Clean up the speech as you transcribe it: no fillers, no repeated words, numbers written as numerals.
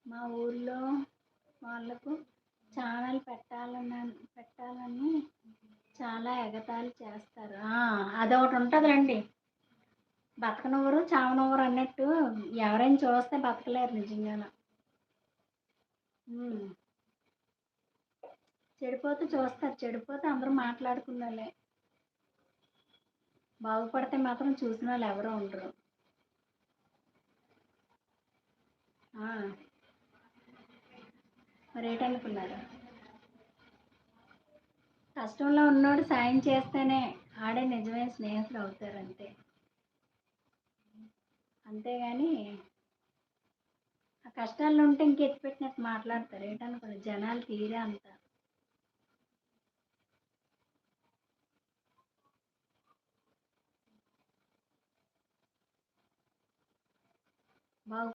మా ఊర్లో వాళ్ళకు ఛానల్ పెట్టాలని చాలా ఎగతాళి చేస్తారు. అదొకటి ఉంటుందిలేండి. బతకనివ్వరు, చావనివ్వరు అన్నట్టు ఎవరైనా చూస్తే బతకలేరు నిజంగాన. చెడిపోతే చూస్తారు, చెడిపోతే అందరూ మాట్లాడుకునేలే. బాగుపడితే మాత్రం చూసిన వాళ్ళు ఎవరు ఉండరు. మరి ఏంటనుకున్నారు? కష్టంలో ఉన్నోడు సాయం చేస్తేనే ఆడే నిజమైన స్నేహితులు అవుతారు అంతే. అంతేగాని ఆ కష్టాల్లో ఉంటే ఇంకెత్తి పెట్టినట్టు మాట్లాడతారు. ఏంటనుకున్నారు జనాలు తీరే అంత.